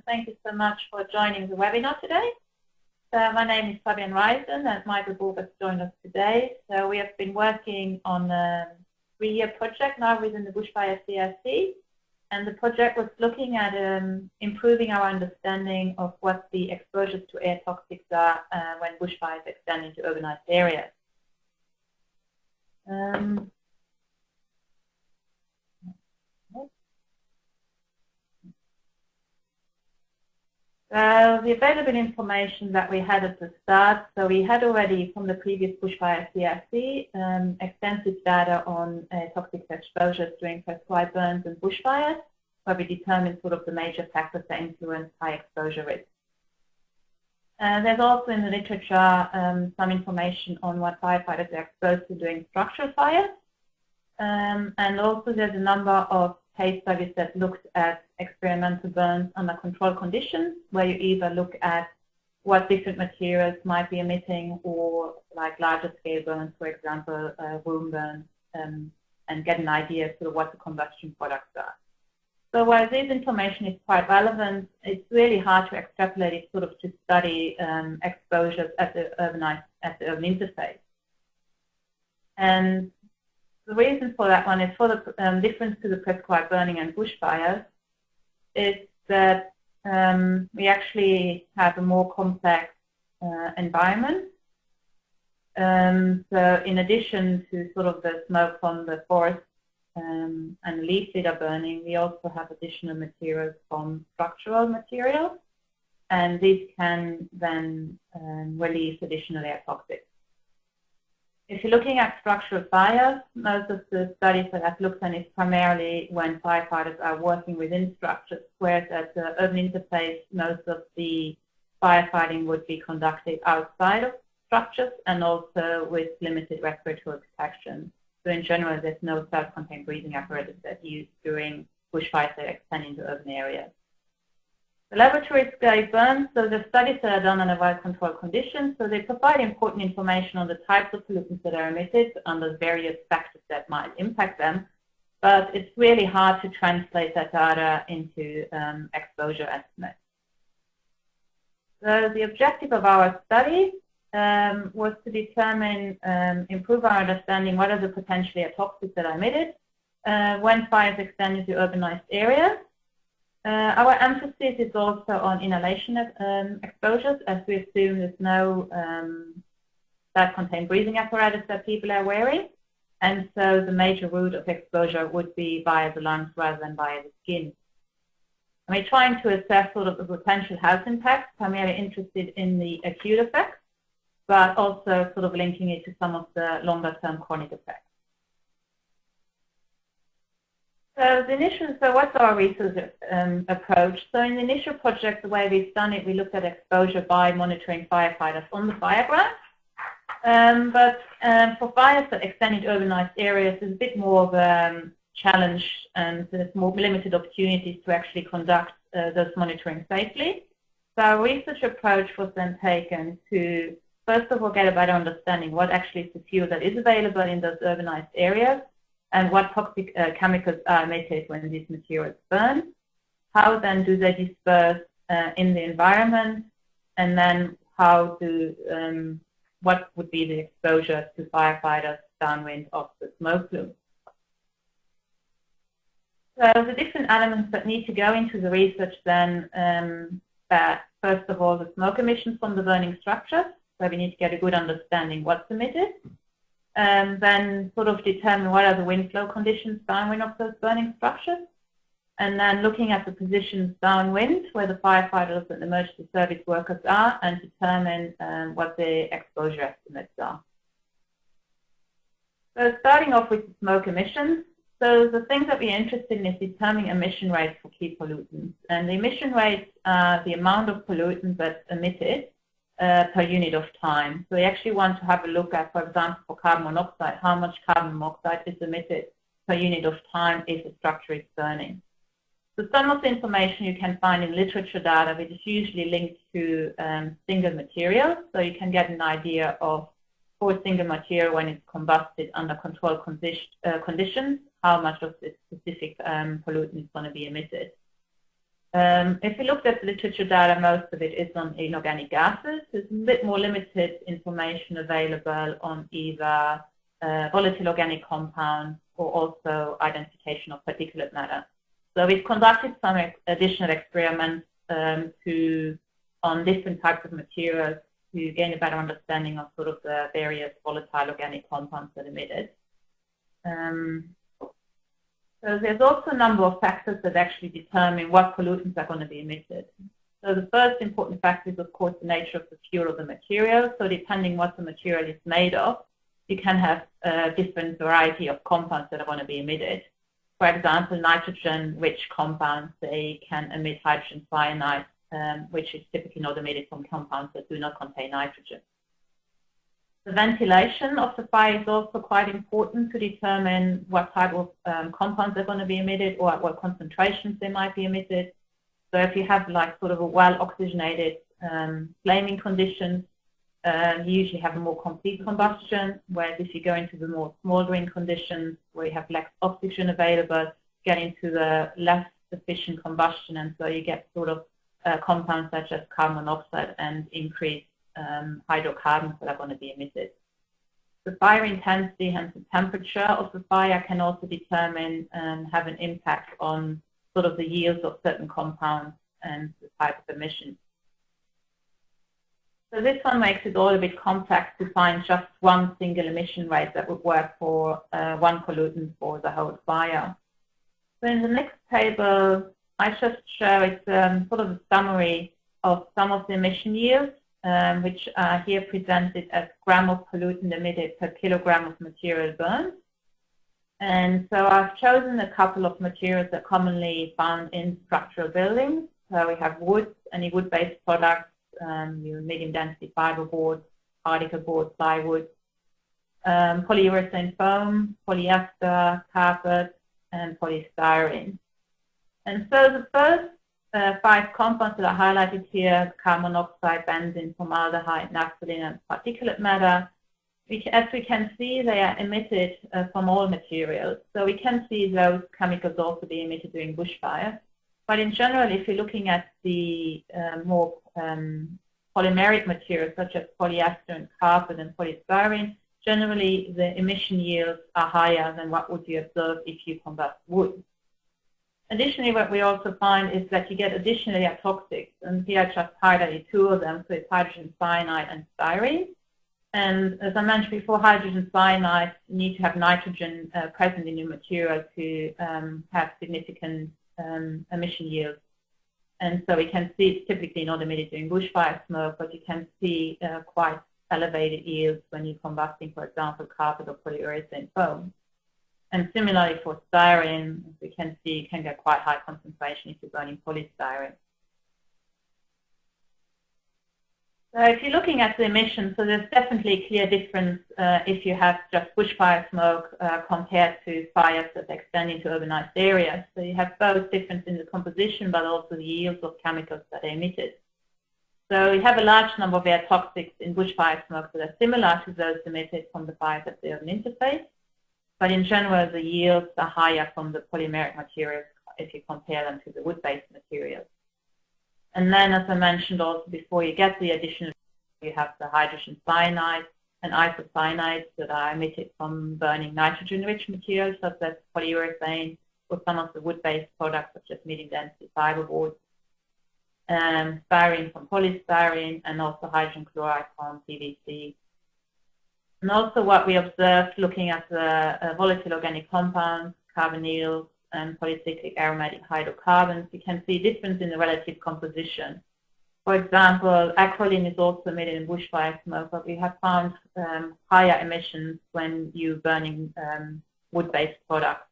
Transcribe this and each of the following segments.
thank you so much for joining the webinar today. So my name is Fabienne Reisen, and Michael Borg has joined us today. So we have been working on a 3-year project now within the Bushfire CRC, and the project was looking at improving our understanding of what the exposures to air toxics are when bushfires extend into urbanized areas. The available information that we had at the start, so we had already from the previous Bushfire CRC extensive data on toxic exposures during prescribed burns and bushfires, where we determined sort of the major factors that influence high exposure risk. There's also in the literature some information on what firefighters are exposed to during structural fires, and also there's a number of case studies that looked at experimental burns under controlled conditions, where you either look at what different materials might be emitting, or like larger scale burns, for example, room burns, and get an idea of sort of what the combustion products are. So while this information is quite relevant, it's really hard to extrapolate it sort of to study exposures at the urban interface. And the reason for that one is for the difference to the prescribed burning and bushfires is that we actually have a more complex environment. So in addition to sort of the smoke from the forest and leaf litter burning, we also have additional materials from structural materials, and these can then release additional air toxics. If you're looking at structural fires, most of the studies that I've looked at is primarily when firefighters are working within structures, whereas at the urban interface, most of the firefighting would be conducted outside of structures and also with limited respiratory protection. So in general, there's no self-contained breathing apparatus that's used during bushfires that extend into urban areas. The laboratory scale burns, so the studies that are done under well-controlled conditions, so they provide important information on the types of pollutants that are emitted under various factors that might impact them, but it's really hard to translate that data into exposure estimates. So the objective of our study was to determine, improve our understanding what are the potentially toxics that are emitted when fires extend into urbanized areas. Our emphasis is also on inhalation exposures, as we assume there's no self-contained breathing apparatus that people are wearing, and so the major route of exposure would be via the lungs rather than via the skin. And we're trying to assess sort of the potential health impacts, primarily interested in the acute effects, but also sort of linking it to some of the longer-term chronic effects. So what's our research approach? So in the initial project, the way we've done it, we looked at exposure by monitoring firefighters on the fire ground. But for fires that extend into urbanized areas, there's a bit more of a challenge, and there's more limited opportunities to actually conduct those monitoring safely. So our research approach was then taken to, first of all, get a better understanding what actually is the fuel that is available in those urbanized areas, and what toxic chemicals are emitted when these materials burn. How then do they disperse in the environment, and then how do, what would be the exposure to firefighters downwind of the smoke plume. So the different elements that need to go into the research then, that first of all, the smoke emissions from the burning structures, where we need to get a good understanding what's emitted. Then sort of determine what are the wind flow conditions downwind of those burning structures, and then looking at the positions downwind where the firefighters and emergency service workers are, and determine what the exposure estimates are. So starting off with the smoke emissions, so the things that we're interested in is determining emission rates for key pollutants, and the emission rates are the amount of pollutants that's emitted per unit of time. So we actually want to have a look at, for example, for carbon monoxide, how much carbon monoxide is emitted per unit of time if a structure is burning. So some of the information you can find in literature data, which is usually linked to single materials, so you can get an idea of, for a single material when it's combusted under controlled conditions, how much of this specific pollutant is going to be emitted. If you looked at the literature data, most of it is on inorganic gases. There's a bit more limited information available on either volatile organic compounds or also identification of particulate matter. So we've conducted some additional experiments on different types of materials to gain a better understanding of sort of the various volatile organic compounds that are emitted. So there's also a number of factors that actually determine what pollutants are going to be emitted. So the first important factor is, of course, the nature of the fuel of the material. So depending what the material is made of, you can have a different variety of compounds that are going to be emitted. For example, nitrogen-rich compounds, they can emit hydrogen cyanide, which is typically not emitted from compounds that do not contain nitrogen. The ventilation of the fire is also quite important to determine what type of compounds are going to be emitted or at what concentrations they might be emitted. So if you have like sort of a well-oxygenated flaming conditions, you usually have a more complete combustion, whereas if you go into the more smoldering conditions where you have less oxygen available, get into the less efficient combustion, and so you get sort of compounds such as carbon monoxide and increased hydrocarbons that are going to be emitted. The fire intensity and the temperature of the fire can also determine and have an impact on sort of the yields of certain compounds and the type of emission. So this one makes it all a bit complex to find just one single emission rate that would work for one pollutant for the whole fire. So in the next table, I just show it's sort of a summary of some of the emission yields, which are here presented as gram of pollutant emitted per kilogram of material burned. And so I've chosen a couple of materials that are commonly found in structural buildings. So we have wood, any wood-based products, your medium-density fiberboard, particle board, plywood, polyurethane foam, polyester, carpet, and polystyrene. And so the first 5 compounds that are highlighted here, carbon monoxide, benzene, formaldehyde, naphthalene, and particulate matter, as we can see, they are emitted from all materials. So we can see those chemicals also being emitted during bushfires. But in general, if you're looking at the more polymeric materials, such as polyester and carpet and polystyrene, generally the emission yields are higher than what would you observe if you combust wood. Additionally, what we also find is that you get additionally toxics, and here I just highlighted 2 of them, so it's hydrogen cyanide and styrene. And as I mentioned before, hydrogen cyanide, you need to have nitrogen present in your material to have significant emission yields. And so we can see it's typically not emitted during bushfire smoke, but you can see quite elevated yields when you're combusting, for example, carpet or polyurethane foam. And similarly for styrene, as we can see, you can get quite high concentration if you're burning polystyrene. So if you're looking at the emissions, so there's definitely a clear difference if you have just bushfire smoke compared to fires that extend into urbanized areas. So you have both difference in the composition, but also the yields of chemicals that are emitted. So you have a large number of air toxics in bushfire smoke that are similar to those emitted from the fires at the urban interface. But in general, the yields are higher from the polymeric materials if you compare them to the wood-based materials. And then, as I mentioned also before, you get the additional, you have the hydrogen cyanide and isocyanides that are emitted from burning nitrogen-rich materials, such as polyurethane, or some of the wood-based products, such as medium-density fiberboard, styrene from polystyrene, and also hydrogen chloride from PVC. And also what we observed looking at the volatile organic compounds, carbonyls, and polycyclic aromatic hydrocarbons, you can see a difference in the relative composition. For example, acrolein is also emitted in bushfire smoke, but we have found higher emissions when you're burning wood-based products.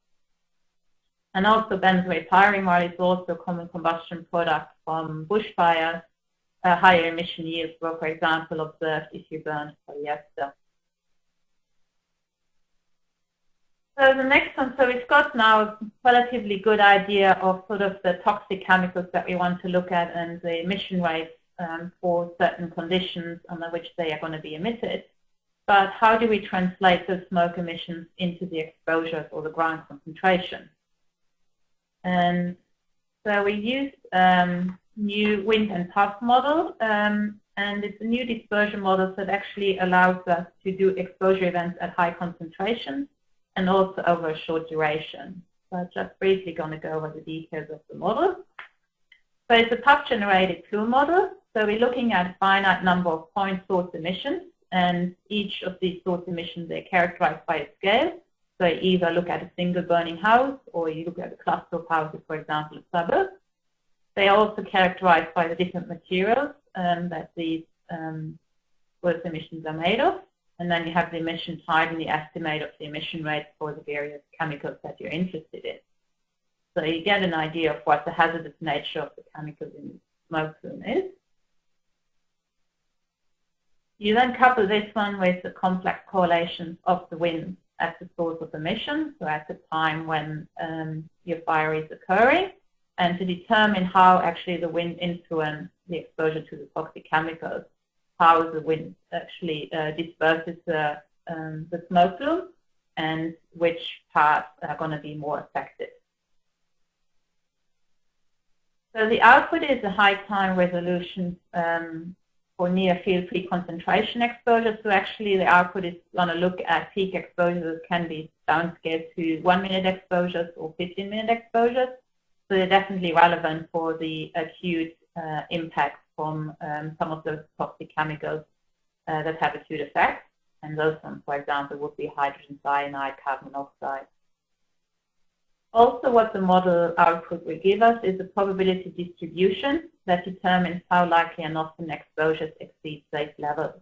And also benzoate pyrimide is also a common combustion product from bushfires. Higher emission yields were, for example, observed if you burn polyester. So the next one, so we've got now a relatively good idea of sort of the toxic chemicals that we want to look at and the emission rates for certain conditions under which they are going to be emitted. But how do we translate those smoke emissions into the exposures or the ground concentration? And So we used new wind and puff model, and it's a new dispersion model that actually allows us to do exposure events at high concentration and also over a short duration. So I'm just briefly going to go over the details of the model. So it's a puff-generated plume model. So we're looking at a finite number of point source emissions, and each of these source emissions, they're characterized by a scale. So you either look at a single burning house, or you look at a cluster of houses, for example, a suburb. They are also characterized by the different materials that these source emissions are made of. And then you have the emission type and the estimate of the emission rate for the various chemicals that you're interested in. So you get an idea of what the hazardous nature of the chemicals in the smoke plume is. You then couple this one with the complex correlations of the wind at the source of emission, so at the time when your fire is occurring, and to determine how actually the wind influences the exposure to the toxic chemicals, how the wind actually disperses the smoke plume, and which parts are going to be more affected. So the output is a high time resolution for near field pre-concentration exposure. So actually the output is going to look at peak exposures that can be downscaled to 1-minute exposures or 15-minute exposures. So they're definitely relevant for the acute impact from some of those toxic chemicals that have acute effects. And those ones, for example, would be hydrogen cyanide, carbon monoxide. Also, what the model output will give us is a probability distribution that determines how likely and often exposures exceed safe levels.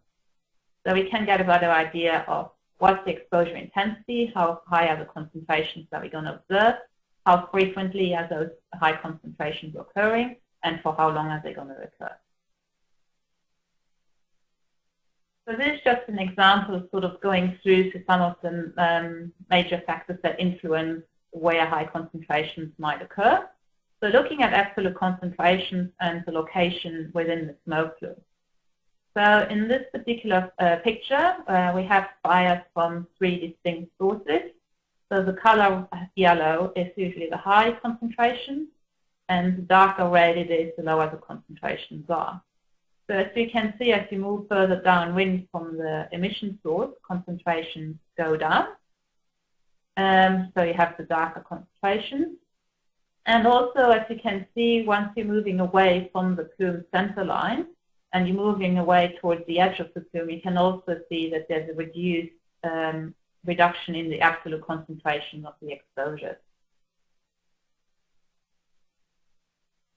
So we can get a better idea of what's the exposure intensity, how high are the concentrations that we're going to observe, how frequently are those high concentrations occurring, and for how long are they going to occur. So this is just an example of sort of going through to some of the major factors that influence where high concentrations might occur. So looking at absolute concentrations and the location within the smoke plume. So in this particular picture, we have fires from 3 distinct sources. So the color yellow is usually the high concentration, and the darker red it is, the lower the concentrations are. So as you can see, as you move further downwind from the emission source, concentrations go down. So you have the darker concentrations. And also, as you can see, once you're moving away from the plume center line and you're moving away towards the edge of the plume, you can also see that there's a reduced reduction in the absolute concentration of the exposures.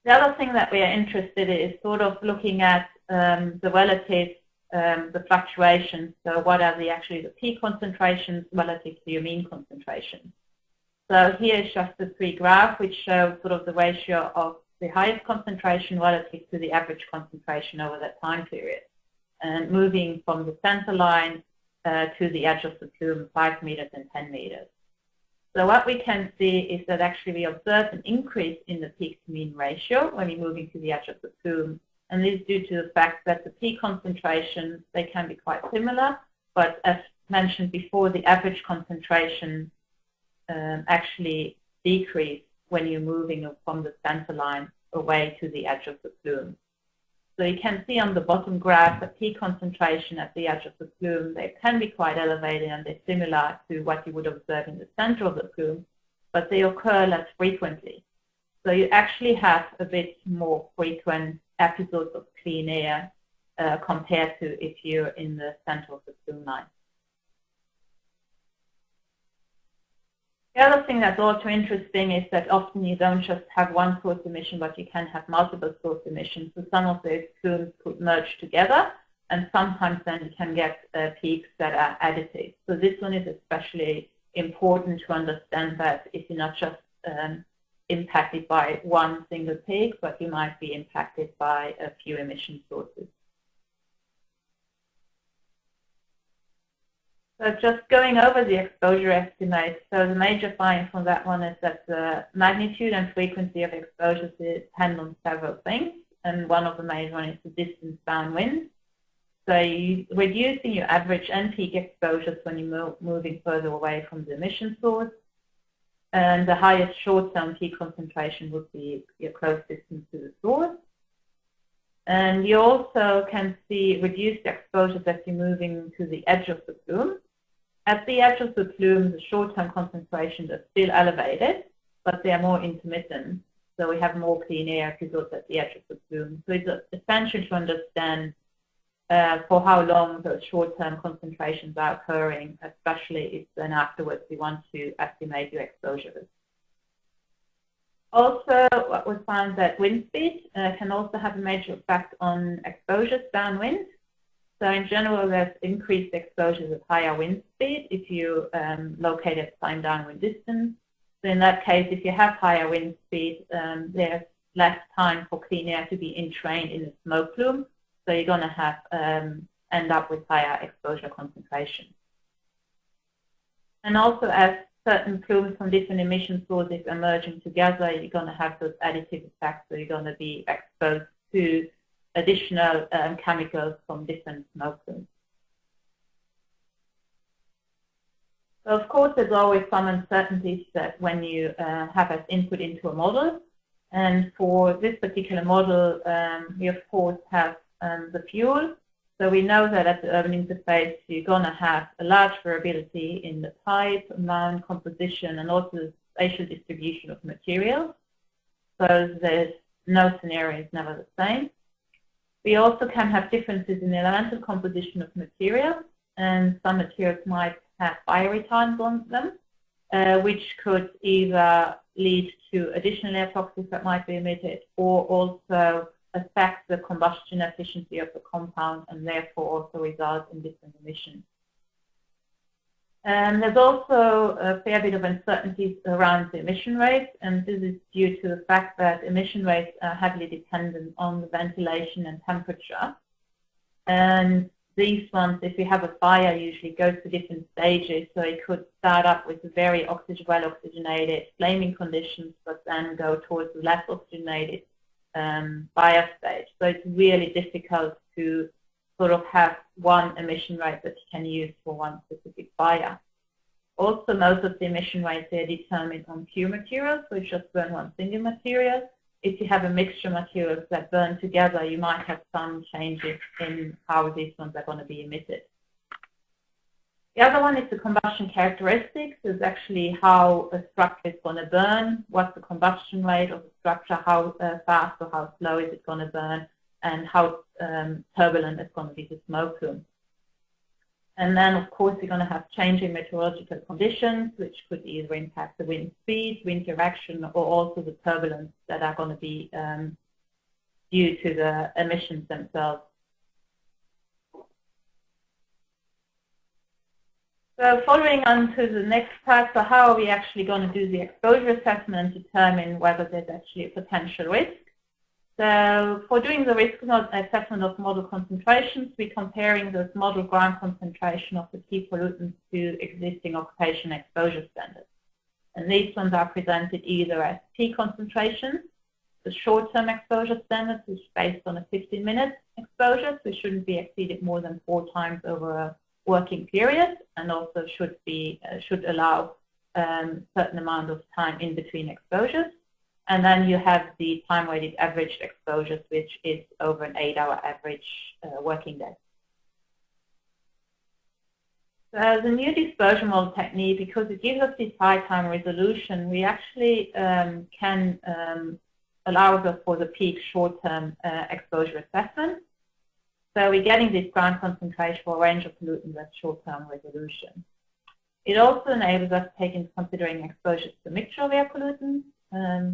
The other thing that we are interested in is sort of looking at the relative, the fluctuations. So what are actually the peak concentrations relative to your mean concentration? So here is just the 3 graphs which show sort of the ratio of the highest concentration relative to the average concentration over that time period, and moving from the center line to the edge of the plume, 5 meters and 10 meters. So what we can see is that actually we observe an increase in the peak to mean ratio when you're moving to the edge of the plume. And this is due to the fact that the peak concentrations, they can be quite similar, but as mentioned before, the average concentration actually decrease when you're moving from the center line away to the edge of the plume. So you can see on the bottom graph the peak concentration at the edge of the plume, they can be quite elevated and they're similar to what you would observe in the center of the plume, but they occur less frequently. So you actually have a bit more frequent episodes of clean air compared to if you're in the center of the plume line. The other thing that's also interesting is that often you don't just have one source emission, but you can have multiple source emissions. So some of those plumes could merge together, and sometimes then you can get peaks that are additive. So this one is especially important to understand that if you're not just impacted by one single peak, but you might be impacted by a few emission sources. So just going over the exposure estimates, so the major finding from that one is that the magnitude and frequency of exposures depend on several things, and one of the main ones is the distance downwind. So you're reducing your average and peak exposures when you're moving further away from the emission source. And the highest short-term peak concentration would be your close distance to the source. And you also can see reduced exposures as you're moving to the edge of the plume. At the edge of the plume, the short-term concentrations are still elevated, but they are more intermittent. So we have more clean air if you look at the edge of the plume. So it's essential to understand for how long those short-term concentrations are occurring, especially if then afterwards we want to estimate your exposure risk. Also, what we found that wind speed can also have a major effect on exposures downwind. So in general, there's increased exposures at higher wind speed if you locate at the same downwind distance. So in that case, if you have higher wind speed, there's less time for clean air to be entrained in the smoke plume. So you're going to have end up with higher exposure concentration. And also, as certain plumes from different emission sources are merging together, you're going to have those additive effects. So you're going to be exposed to additional chemicals from different smoke plumes. So of course, there's always some uncertainties that when you have as input into a model. And for this particular model, we of course have the fuel. So we know that at the urban interface, you're going to have a large variability in the type, amount, composition, and also the spatial distribution of materials. So there's no scenario is never the same. We also can have differences in the elemental composition of materials, and some materials might have fire retardants on them, which could either lead to additional air toxins that might be emitted, or also affect the combustion efficiency of the compound and therefore also result in different emissions. And there's also a fair bit of uncertainties around the emission rates, and this is due to the fact that emission rates are heavily dependent on the ventilation and temperature. And these ones, if you have a fire, usually go to different stages. So it could start up with very well oxygenated flaming conditions, but then go towards the less oxygenated fire stage. So it's really difficult to sort of have one emission rate that you can use for one specific fire. Also, most of the emission rates are determined on pure materials, so you just burn one single material. If you have a mixture of materials that burn together, you might have some changes in how these ones are going to be emitted. The other one is the combustion characteristics. Is actually how a structure is going to burn, what's the combustion rate of the structure, how fast or how slow is it going to burn, and how turbulent is going to be the smoke plume. And then, of course, you're going to have changing meteorological conditions, which could either impact the wind speed, wind direction, or also the turbulence that are going to be due to the emissions themselves. So following on to the next part, so how are we actually going to do the exposure assessment and determine whether there's actually a potential risk? So for doing the risk assessment of model concentrations, we're comparing those model ground concentration of the key pollutants to existing occupation exposure standards. And these ones are presented either as peak concentrations, the short-term exposure standards, which is based on a 15-minute exposure, so it shouldn't be exceeded more than 4 times over a working period, and also should allow certain amount of time in between exposures. And then you have the time-weighted averaged exposures, which is over an 8-hour average working day. So the new dispersion model technique, because it gives us this high time resolution, we actually can allow us for the peak short-term exposure assessment. So we're getting this ground concentration for a range of pollutants at short-term resolution. It also enables us to take into considering exposures to a mixture of air pollutants,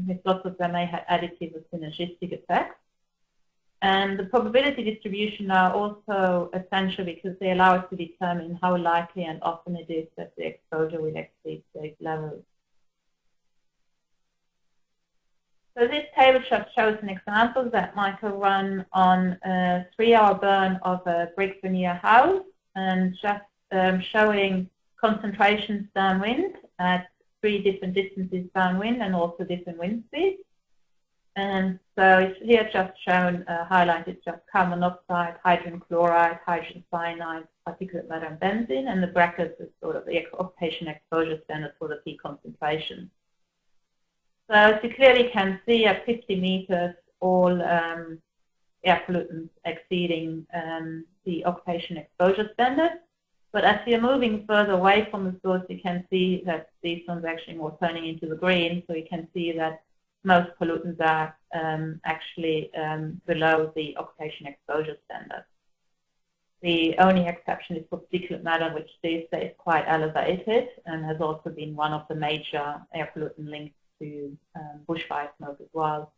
with lots of them may have additive or synergistic effects. And the probability distribution are also essential because they allow us to determine how likely and often it is that the exposure will exceed safe levels. So this table just shows an example that might run on a 3-hour burn of a brick veneer house, and just showing concentrations downwind at 3 different distances downwind and also different wind speeds. And so it's here just shown, highlighted just carbon monoxide, hydrogen chloride, hydrogen cyanide, particulate matter and benzene, and the brackets is sort of the occupation exposure standard for the peak concentration. So as you clearly can see, at 50 meters, all air pollutants exceeding the occupation exposure standard. But as you're moving further away from the source, you can see that these ones are actually more turning into the green. So you can see that most pollutants are actually below the occupation exposure standard. The only exception is particulate matter, which these days is quite elevated and has also been one of the major air pollutant linked to bushfire smoke as well.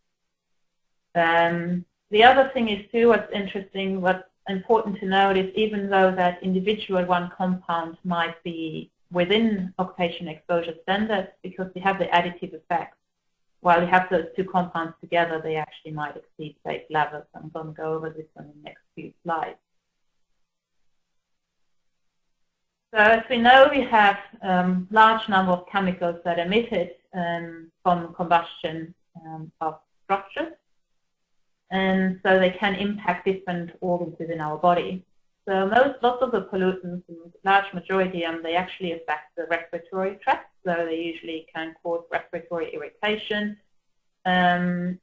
The other thing is too, what's interesting, what's important to note is even though that individual one compound might be within occupation exposure standards, because they have the additive effect, while you have those two compounds together, they actually might exceed safe levels. I'm going to go over this on the next few slides. So as we know, we have large number of chemicals that are emitted from combustion of structures. And so they can impact different organs within our body. So lots of the pollutants, large majority of them, they actually affect the respiratory tract. So they usually can cause respiratory irritation. And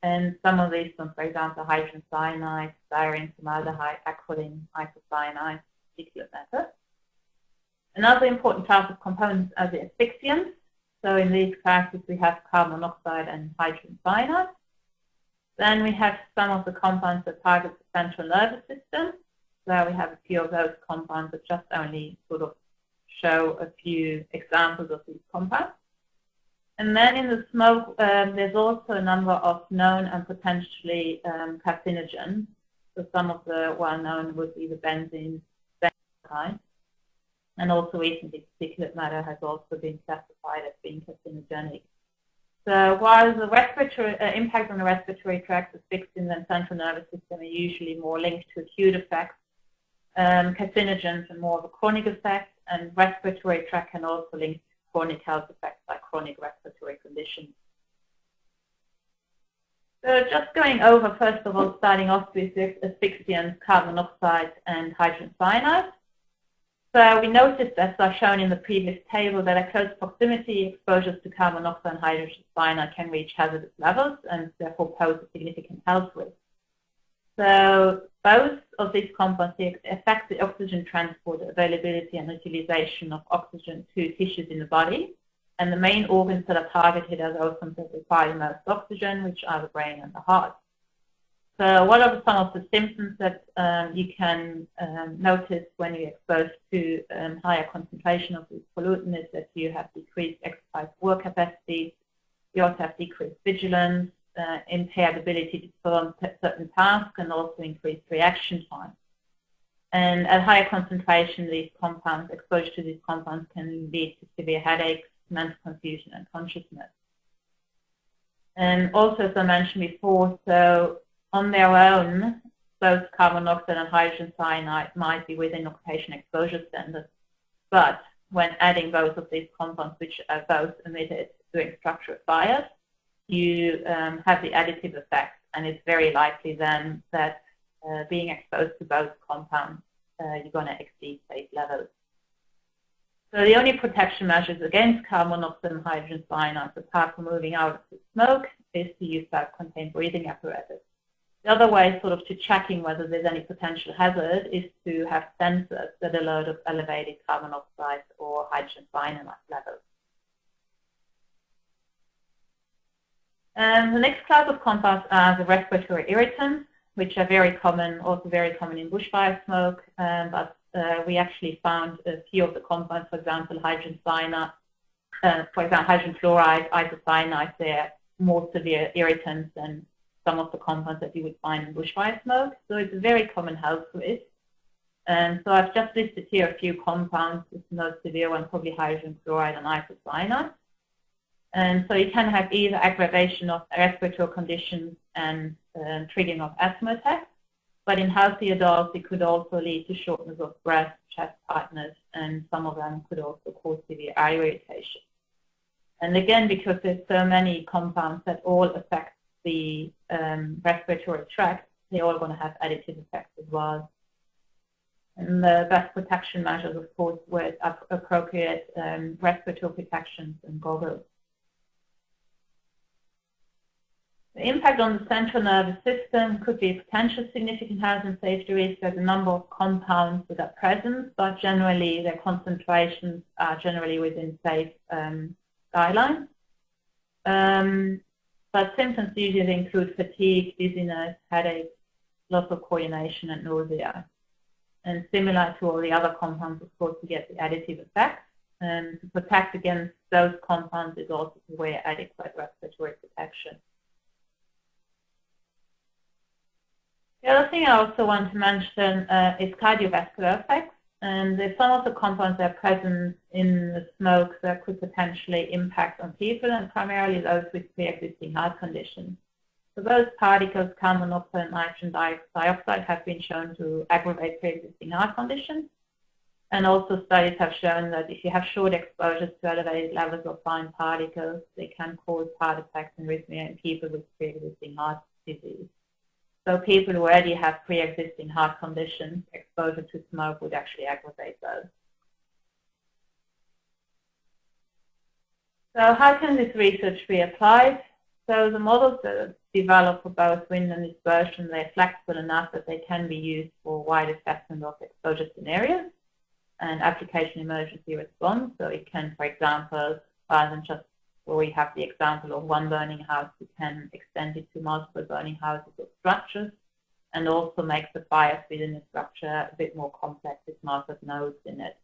some of these ones, for example, hydrogen cyanide, styrene, formaldehyde, acrolein, isocyanide, particulate matter. Another important class of components are the asphyxiants. So in these classes, we have carbon monoxide and hydrogen cyanide. Then we have some of the compounds that target the central nervous system. So we have a few of those compounds that just only sort of show a few examples of these compounds. And then in the smoke, there's also a number of known and potentially carcinogens. So some of the well-known would be the benzene, and also recently particulate matter has also been classified as being carcinogenic. So while the respiratory impact on the respiratory tract, asphyxiants and central nervous system are usually more linked to acute effects, carcinogens are more of a chronic effect, and respiratory tract can also link to chronic health effects like chronic respiratory conditions. So just going over, first of all, starting off with asphyxiants, carbon monoxide and hydrogen cyanide. So we noticed, as I've shown in the previous table, that at close proximity, exposures to carbon monoxide and hydrogen cyanide can reach hazardous levels and therefore pose a significant health risk. So both of these compounds affect the oxygen transport, availability and utilization of oxygen to tissues in the body. And the main organs that are targeted are those that require the most oxygen, which are the brain and the heart. So what are some of the symptoms that you can notice when you're exposed to higher concentration of this pollutant is that you have decreased exercise work capacity, you also have decreased vigilance, impaired ability to perform certain tasks, and also increased reaction time. And at higher concentration, these compounds, exposure to these compounds can lead to severe headaches, mental confusion, and consciousness. And also, as I mentioned before, so on their own, both carbon monoxide and hydrogen cyanide might be within occupation exposure standards. But when adding both of these compounds, which are both emitted during structural fires, you have the additive effect. And it's very likely then that being exposed to both compounds, you're going to exceed safe levels. So the only protection measures against carbon monoxide and hydrogen cyanide, apart from moving out of the smoke, is to use self-contained breathing apparatus. The other way sort of to checking whether there's any potential hazard is to have sensors that alert of elevated carbon monoxide or hydrogen cyanide levels. And the next class of compounds are the respiratory irritants, which are very common, also very common in bushfire smoke, but we actually found a few of the compounds, for example, hydrogen cyanide, for example, hydrogen fluoride, isocyanide, they're more severe irritants than some of the compounds that you would find in bushfire smoke. So it's a very common health risk. And so I've just listed here a few compounds. The most severe one, probably hydrogen fluoride and isocyanide. And so you can have either aggravation of respiratory conditions and triggering of asthma attacks. But in healthy adults, it could also lead to shortness of breath, chest tightness, and some of them could also cause severe eye irritation. And again, because there's so many compounds that all affect the respiratory tract, they're all going to have additive effects as well. And the best protection measures, of course, with appropriate respiratory protections and goggles. The impact on the central nervous system could be a potential significant health and safety risk. There's a number of compounds that are present, but generally their concentrations are generally within safe guidelines. But symptoms usually include fatigue, dizziness, headache, loss of coordination, and nausea. And similar to all the other compounds, of course, you get the additive effect. And to protect against those compounds is also to wear adequate respiratory protection. The other thing I also want to mention is cardiovascular effects. And there's some of the compounds that are present in the smoke that could potentially impact on people, and primarily those with pre-existing heart conditions. So those particles, carbon monoxide and nitrogen dioxide, have been shown to aggravate pre-existing heart conditions. And also studies have shown that if you have short exposures to elevated levels of fine particles, they can cause heart attacks and arrhythmia in people with pre-existing heart disease. So people who already have pre-existing heart conditions, exposure to smoke would actually aggravate those. So how can this research be applied? So the models that are developed for both wind and dispersion, they're flexible enough that they can be used for wide assessment of exposure scenarios and application emergency response. So it can, for example, rather than just where we have the example of one burning house, we can extend it to multiple burning houses or structures, and also make the fires within the structure a bit more complex with multiple nodes in it.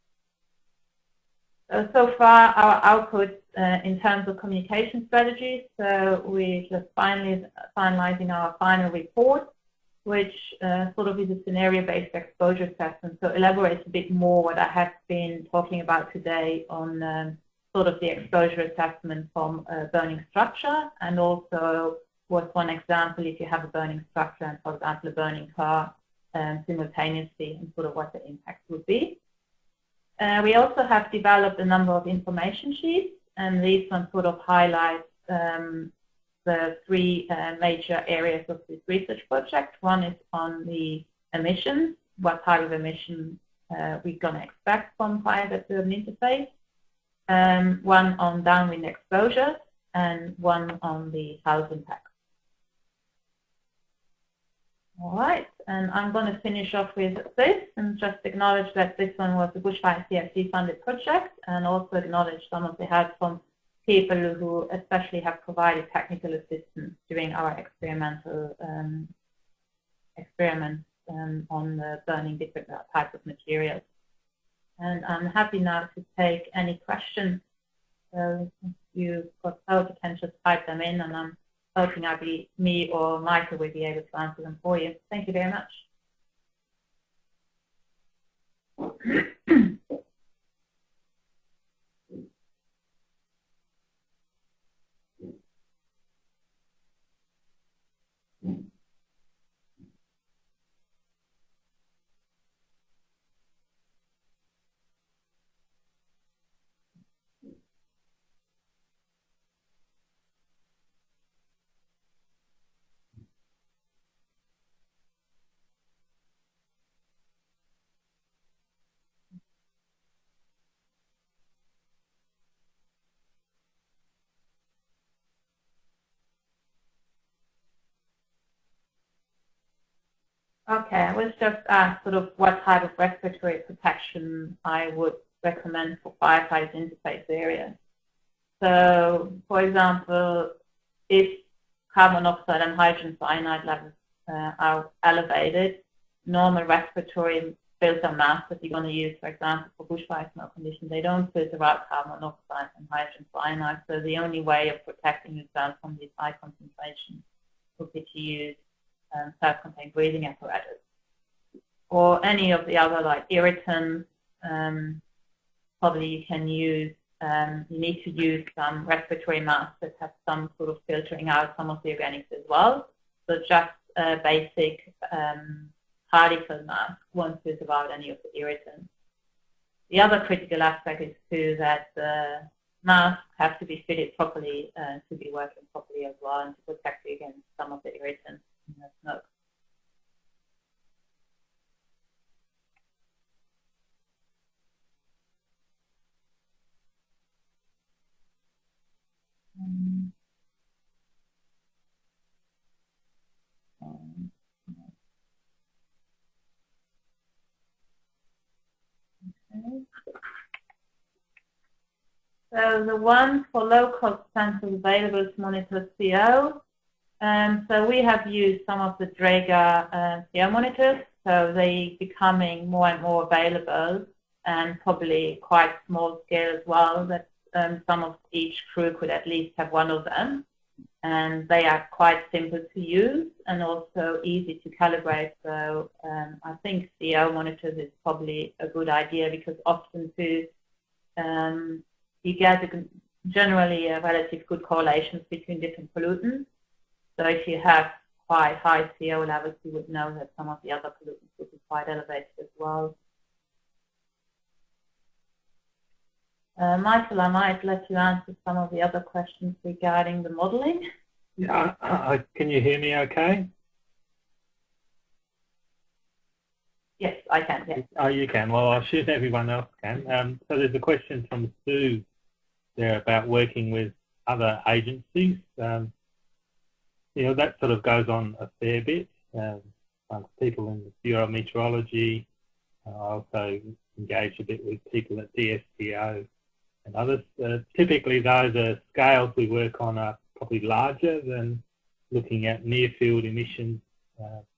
So far, our output in terms of communication strategies, so we're just finalizing our final report, which sort of is a scenario-based exposure assessment. So elaborates a bit more what I have been talking about today on sort of the exposure assessment from a burning structure, and also was one example if you have a burning structure and, for example, a burning car simultaneously, and sort of what the impact would be. We also have developed a number of information sheets, and these ones sort of highlight the three major areas of this research project. One is on the emissions, what type of emission we're going to expect from fire that we have an interface. One on downwind exposure, and one on the health impact. All right, and I'm going to finish off with this and just acknowledge that this one was a Bushfire CRC funded project, and also acknowledge some of the help from people who especially have provided technical assistance during our experimental experiments on the burning different types of materials. And I'm happy now to take any questions. So if you've got those, you can just type them in, and I'm hoping me or Michael will be able to answer them for you. Thank you very much. Okay, I was just asked sort of what type of respiratory protection I would recommend for firefighters interface areas. So, for example, if carbon monoxide and hydrogen cyanide levels are elevated, normal respiratory filter masks that you're going to use, for example, for bushfire smoke conditions, they don't filter out carbon monoxide and hydrogen cyanide. So the only way of protecting yourself from these high concentrations would be to use self-contained breathing apparatus, or any of the other like irritants. Probably you can use, you need to use some respiratory masks that have some sort of filtering out some of the organics as well. So just a basic particle mask won't filter out any of the irritants. The other critical aspect is too that the masks have to be fitted properly to be working properly as well, and to protect you against some of the irritants in the smoke. So the one for low-cost sensors available to monitor CO. So we have used some of the Draeger CO monitors, so they're becoming more and more available, and probably quite small scale as well, that some of each crew could at least have one of them. And they are quite simple to use and also easy to calibrate. So I think CO monitors is probably a good idea, because often too you get generally a relative good correlations between different pollutants. So if you have quite high CO levels, you would know that some of the other pollutants would be quite elevated as well. Michael, I might let you answer some of the other questions regarding the modeling. Yeah, can you hear me okay? Yes, I can, yes. Oh, you can. Well, I assume everyone else can. So there's a question from Sue there about working with other agencies. You know, that sort of goes on a fair bit. People in the Bureau of Meteorology. I also engage a bit with people at DSTO and others. Typically, those are scales we work on are probably larger than looking at near-field emissions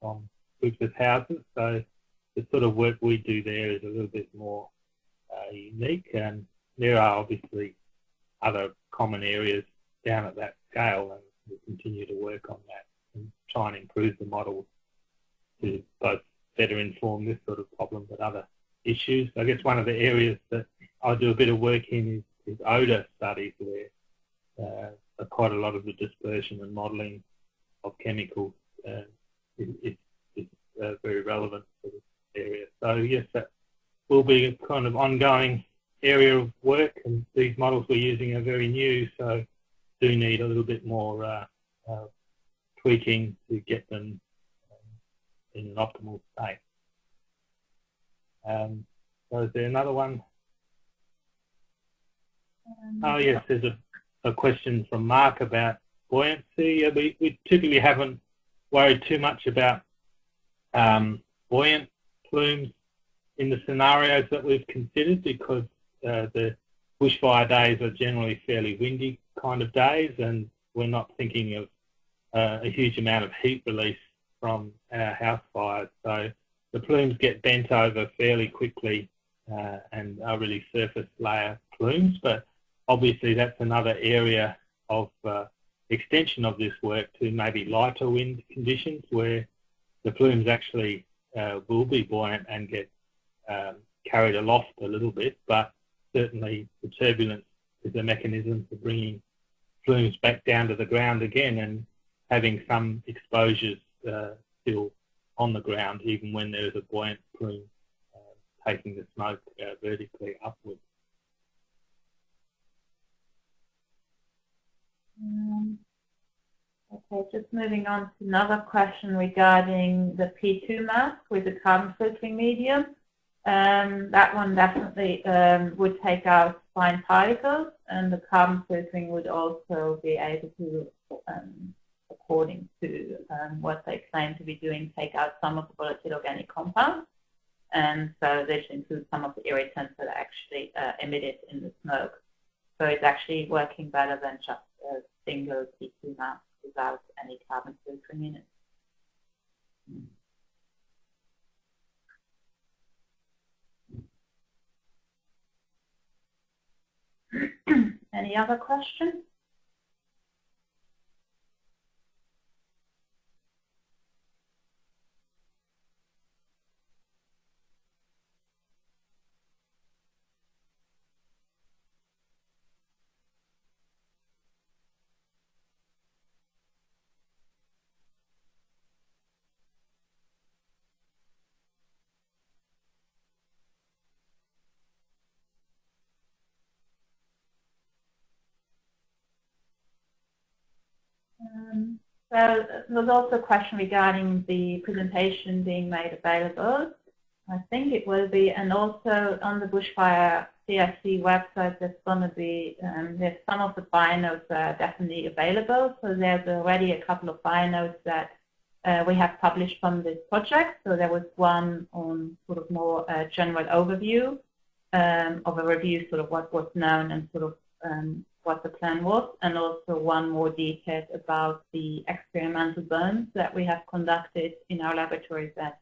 from roofless houses. So the sort of work we do there is a little bit more unique, and there are obviously other common areas down at that scale, and we'll continue to work on that and try and improve the models to both better inform this sort of problem but other issues. I guess one of the areas that I do a bit of work in is odour studies, where quite a lot of the dispersion and modelling of chemicals is very relevant for this area. So yes, that will be a kind of ongoing area of work, and these models we're using are very new, so do need a little bit more tweaking to get them in an optimal state. So is there another one? Oh yes, there's a question from Mark about buoyancy. We typically haven't worried too much about buoyant plumes in the scenarios that we've considered, because the bushfire days are generally fairly windy kind of days, and we're not thinking of a huge amount of heat release from our house fires. So the plumes get bent over fairly quickly and are really surface layer plumes, but obviously that's another area of extension of this work to maybe lighter wind conditions, where the plumes actually will be buoyant and get carried aloft a little bit, but certainly the turbulence is a mechanism for bringing plumes back down to the ground again and having some exposures still on the ground, even when there's a buoyant plume taking the smoke vertically upwards. Okay, just moving on to another question regarding the P2 mask with the carbon filtering medium. That one definitely would take out fine particles, and the carbon filtering would also be able to, according to what they claim to be doing, take out some of the volatile organic compounds. And so this includes some of the irritants that are actually emitted in the smoke. So it's actually working better than just a single P2 mask without any carbon filtering in it. Any other questions? So there was also a question regarding the presentation being made available. I think it will be, and also on the Bushfire CRC website, there's going to be, there's some of the bionotes that are definitely available. So there's already a couple of bionotes that we have published from this project. So there was one on sort of more general overview of a review, sort of what was known and sort of what the plan was, and also one more detailed about the experimental burns that we have conducted in our laboratories at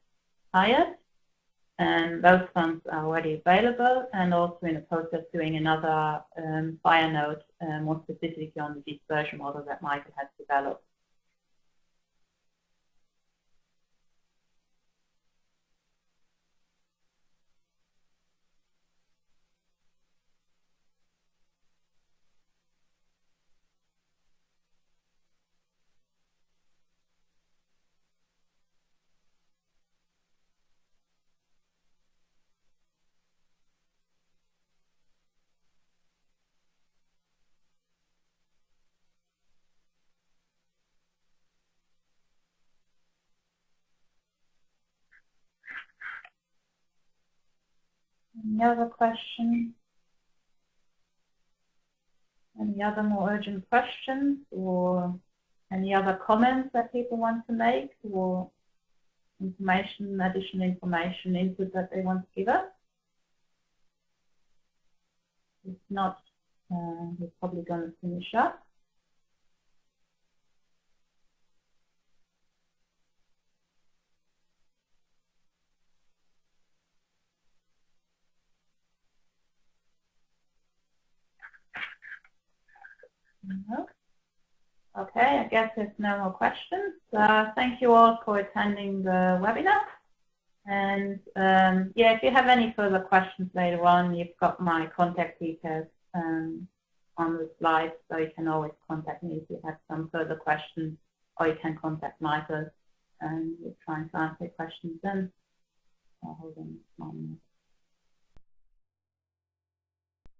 Hyatt. And those funds are already available, and also in the process doing another fire note, more specifically on the dispersion model that Michael has developed. Any other questions? Any other more urgent questions, or any other comments that people want to make, or information, additional information, input that they want to give us? If not, we're probably going to finish up. No. Okay, I guess there's no more questions. Thank you all for attending the webinar. And yeah, if you have any further questions later on, you've got my contact details on the slide, so you can always contact me if you have some further questions, or you can contact Michael and we're trying to answer your questions then. Hold on 1 minute.